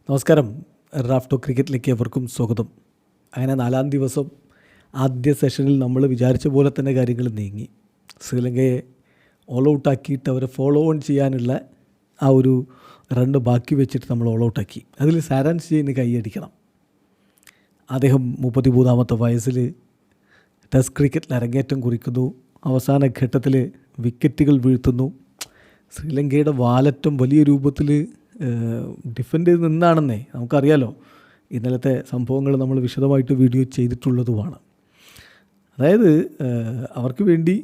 നമസ്കാരം. റാഫ്റ്റോ ക്രിക്കറ്റിലേക്ക് എവർക്കും സ്വാഗതം. അങ്ങനെ 4-ാം ദിവസം ആദ്യ സെഷനിൽ നമ്മൾ വിചാരിച്ച പോലെ തന്നെ കാര്യങ്ങൾ നീങ്ങി. ശ്രീലങ്കയെ ഓൾ ഔട്ടാക്കിയിട്ട് അവരെ ഫോളോ ഓൺ ചെയ്യാനുള്ള ആ ഒരു റണ്ണ് ബാക്കി വെച്ചിട്ട് നമ്മൾ ഓൾ ഔട്ടാക്കി. അതിൽ സാരാൻഷ് ജെയിന് കൈയടിക്കണം. അദ്ദേഹം 33-ാമത്തെ വയസ്സിൽ ടെസ്റ്റ് ക്രിക്കറ്റിൽ അരങ്ങേറ്റം കുറിക്കുന്നു. അവസാന ഘട്ടത്തിൽ വിക്കറ്റുകൾ വീഴ്ത്തുന്നു. ശ്രീലങ്കയുടെ വാലറ്റം വലിയ രൂപത്തിൽ ഡിഫെൻഡ് ചെയ്ത് നിന്നാണെന്നേ നമുക്കറിയാലോ. ഇന്നലത്തെ സംഭവങ്ങൾ നമ്മൾ വിശദമായിട്ട് വീഡിയോ ചെയ്തിട്ടുള്ളതുമാണ്. അതായത് അവർക്ക് വേണ്ടി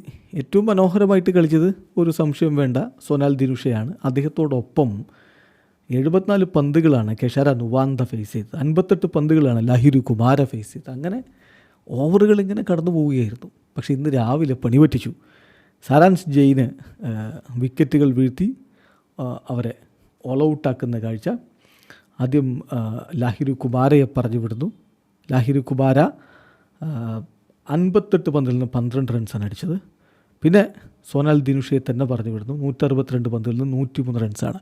ഏറ്റവും മനോഹരമായിട്ട് കളിച്ചത് ഒരു സംശയം വേണ്ട സൊനാൽ ദിനുഷയാണ്. അദ്ദേഹത്തോടൊപ്പം 74 പന്തുകളാണ് കെഷാര നുവാന്ത ഫേസ് ചെയ്തത്. 58 പന്തുകളാണ് ലാഹിരു കുമാര ഫേസ് ചെയ്തത്. അങ്ങനെ ഓവറുകൾ ഇങ്ങനെ കടന്നു പോവുകയായിരുന്നു. പക്ഷേ ഇന്ന് രാവിലെ പണി പറ്റിച്ചു. സാരാൻഷ് ജെയിന് വിക്കറ്റുകൾ വീഴ്ത്തി അവരെ ഓൾ ഔട്ടാക്കുന്ന കാഴ്ച. ആദ്യം ലാഹിരു കുമാരയെ പറഞ്ഞു വിടുന്നു. ലാഹിരു കുമാര 58 പന്തിൽ നിന്ന് 12 റൺസാണ് അടിച്ചത്. പിന്നെ സൊനാൽ ദിനുഷയെ തന്നെ പറഞ്ഞു വിടുന്നു. 162 പന്തിൽ നിന്ന് 103 റൺസാണ്.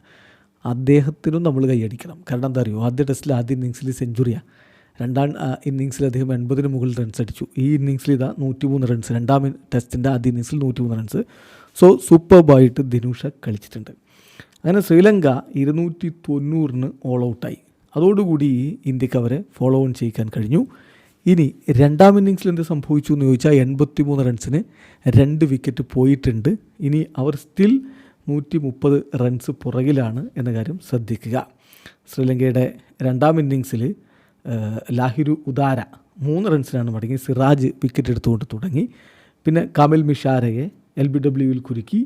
അദ്ദേഹത്തിനും നമ്മൾ കൈയടിക്കണം. കാരണം എന്താ അറിയുമോ, ആദ്യ ടെസ്റ്റിൽ ആദ്യ ഇന്നിങ്സിൽ സെഞ്ചുറിയാണ്. രണ്ടാം ഇന്നിങ്സിൽ അദ്ദേഹം 80-ന് മുകളിൽ റൺസ് അടിച്ചു. ഈ ഇന്നിങ്സിൽ ഇതാ 103 റൺസ്. രണ്ടാം ടെസ്റ്റിൻ്റെ ആദ്യ ഇന്നിങ്സിൽ 103 റൺസ്. സോ സൂപ്പർബായിട്ട് ദിനുഷ കളിച്ചിട്ടുണ്ട്. അങ്ങനെ ശ്രീലങ്ക 290-ന് ഓൾ ഔട്ടായി. അതോടുകൂടി ഇന്ത്യക്ക് അവരെ ഫോളോ ഓൺ ചെയ്യിക്കാൻ കഴിഞ്ഞു. ഇനി രണ്ടാം ഇന്നിങ്സിൽ എന്ത് സംഭവിച്ചു എന്ന് ചോദിച്ചാൽ 83 റൺസിന് 2 വിക്കറ്റ് പോയിട്ടുണ്ട്. ഇനി അവർ സ്റ്റിൽ 130 റൺസ് പുറകിലാണ് എന്ന കാര്യം ശ്രദ്ധിക്കുക. ശ്രീലങ്കയുടെ രണ്ടാം ഇന്നിങ്സിൽ ലാഹിരു ഉദാര 3 റൺസിനാണ് മടങ്ങി. സിറാജ് വിക്കറ്റ് എടുത്തുകൊണ്ട് തുടങ്ങി. പിന്നെ കമിൽ മിഷാരയെ LBWയിൽ കുരുക്കി.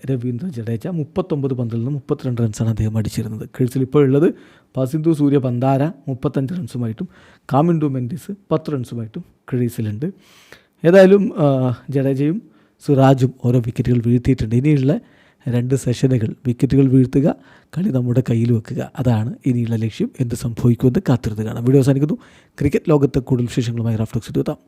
രവീന്ദ്ര ജഡേജ 39 പന്തിൽ നിന്ന് 32 റൺസാണ് അദ്ദേഹം അടിച്ചിരുന്നത്. ക്രീസിൽ ഇപ്പോഴുള്ളത് പസിന്തു സൂര്യ ബന്ദാര 35 റൺസുമായിട്ടും കാമിൻഡു മെൻഡിസ് 10 റൺസുമായിട്ടും ക്രീസിലുണ്ട്. ഏതായാലും ജഡേജയും സിറാജും ഓരോ വിക്കറ്റുകൾ വീഴ്ത്തിയിട്ടുണ്ട്. ഇനിയുള്ള 2 സെഷനുകൾ വിക്കറ്റുകൾ വീഴ്ത്തുക, കളി നമ്മുടെ കയ്യിൽ വെക്കുക. അതാണ് ഇനിയുള്ള ലക്ഷ്യം. എന്ത് സംഭവിക്കുമെന്ന് കാത്തിരുന്ന് കാണാം. വീഡിയോ അവസാനിക്കുന്നു. ക്രിക്കറ്റ് ലോകത്തെ കൂടുതൽ വിശേഷങ്ങളുമായി റാഫ്റ്റോക്സ് എത്താം.